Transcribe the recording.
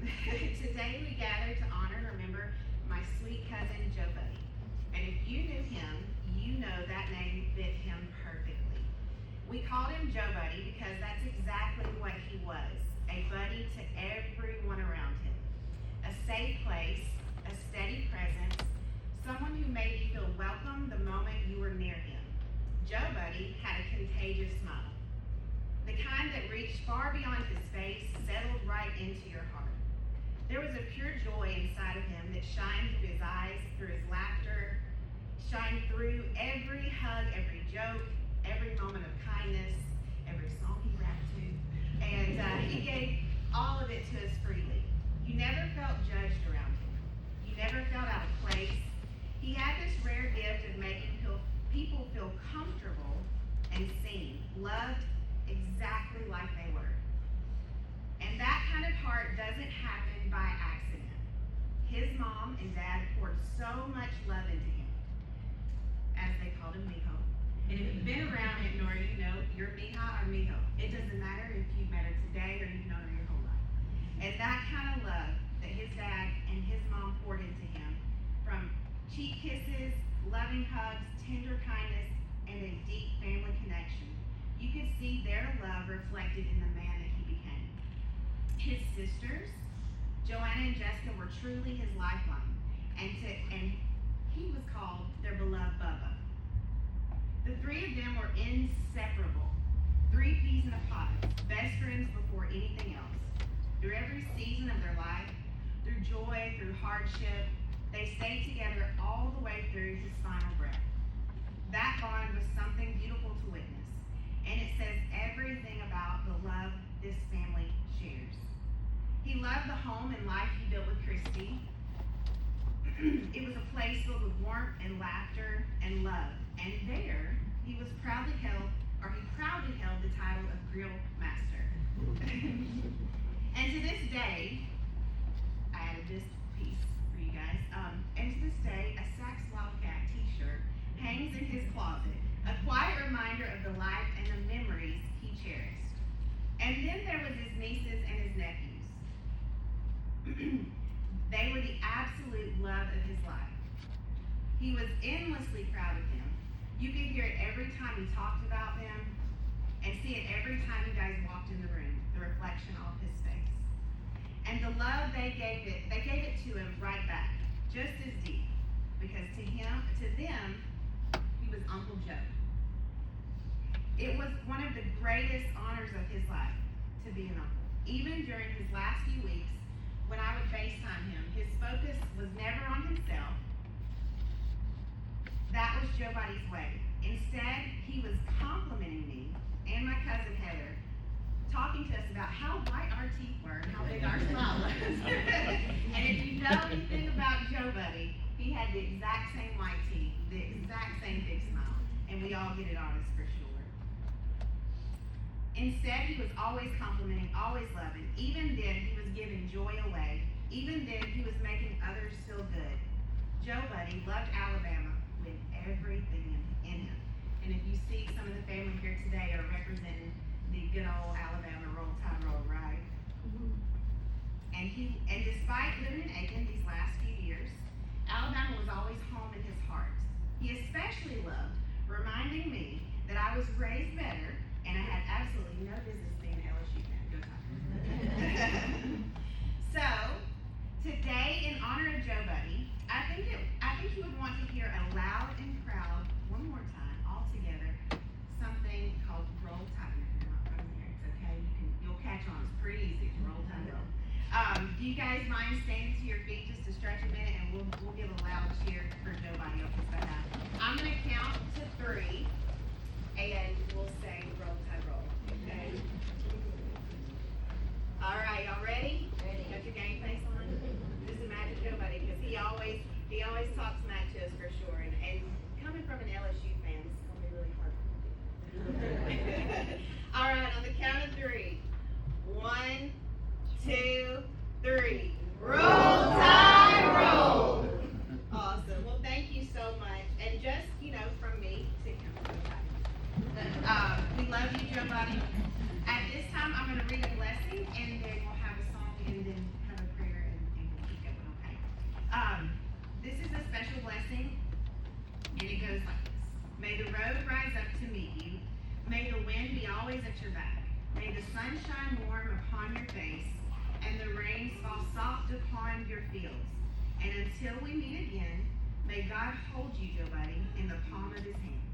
Today we gather to honor and remember my sweet cousin Joe Buddy. And if you knew him, you know that name fit him perfectly. We called him Joe Buddy because that's exactly what he was, a buddy to everyone around him. A safe place, a steady presence, someone who made you feel welcome the moment you were near him. Joe Buddy had a contagious smile. The kind that reached far beyond his face, settled right into your heart. There was a pure joy inside of him that shined through his eyes, through his laughter, shined through every hug, every joke, every moment of kindness, every song he rapped to. And he gave all of it to us freely. You never felt judged around him. You never felt out of place. He had this rare gift of making people feel comfortable and seen, loved, exactly like they were. And that kind of heart doesn't happen by accident. His mom and dad poured so much love into him, as they called him Mijo. And if you've been around it, Nora, you know you're Mija or Mijo. It doesn't matter if you met her today or you've known her your whole life. And that kind of love that his dad and his mom poured into him, from cheek kisses, loving hugs, tender kindness, and a deep family connection, you could see their love reflected in the man that he became. His sisters, Joanna and Jessica, were truly his lifeline, and he was called their beloved Bubba. The three of them were inseparable, three peas in a pod, best friends before anything else. Through every season of their life, through joy, through hardship, they stayed together all the way through his final breath. That bond was something beautiful to witness. And it says everything about the love this family shares. He loved the home and life he built with Christy. It was a place filled with warmth and laughter and love. And there, he proudly held the title of Grill Master. And to this day, I added this piece for you guys. And to this day, a Saks Wildcat t-shirt hangs in his closet. A quiet reminder of the life and the memories he cherished. And then there was his nieces and his nephews. They were the absolute love of his life. He was endlessly proud of them. You could hear it every time he talked about them, and see it every time you guys walked in the room, the reflection off his face. And the love they gave it to him right back, just as deep, because to them, he was Uncle Joe. It was one of the greatest honors of his life to be an uncle. Even during his last few weeks, when I would FaceTime him, his focus was never on himself. That was Joe Buddy's way. Instead, he was complimenting me and my cousin Heather, talking to us about how white our teeth were and how big our smile was. And if you know anything about Joe Buddy, he had the exact same white teeth, the exact same big smile, and we all get it on us for sure. Instead, he was always complimenting, always loving. Even then, he was giving joy away. Even then, he was making others feel good. Joe Buddy loved Alabama with everything in him. And if you see some of the family here today are representing the good old Alabama Roll Tide Roll, right? Mm-hmm. And despite living in Aiken these last few years, Alabama was always home in his heart. He especially loved reminding me that I was raised better and I had absolutely no business being an LSU fan. Go Tigers. So, today, in honor of Joe Buddy, I think you would want to hear a loud and proud, one more time, all together, something called Roll Tide. If you're not from there, it's okay. You'll catch on. It's pretty easy. Roll Tide Roll. Do you guys mind standing to your feet just to stretch a minute, and we'll give a loud cheer for Joe Buddy on his behalf. I'm going to count to 3, and we'll say Roll Tide Roll. Okay. All right, y'all ready? Ready. Got your game face on? Just imagine Joe Buddy, because he always talks smack to us for sure. And coming from an LSU fan, this is gonna be really hard for me to do. All right, on the count of 3. 1, 2, 3. Roll Tide Roll. Awesome. Well, thank you so much. And just from me to him. We love you, Joe Buddy. At this time, I'm going to read a blessing, and then we'll have a song, and then have a prayer. This is a special blessing, and it goes like this. May the road rise up to meet you. May the wind be always at your back. May the sun shine warm upon your face, and the rains fall soft upon your fields. And until we meet again, may God hold you, Joe Buddy, in the palm of his hand.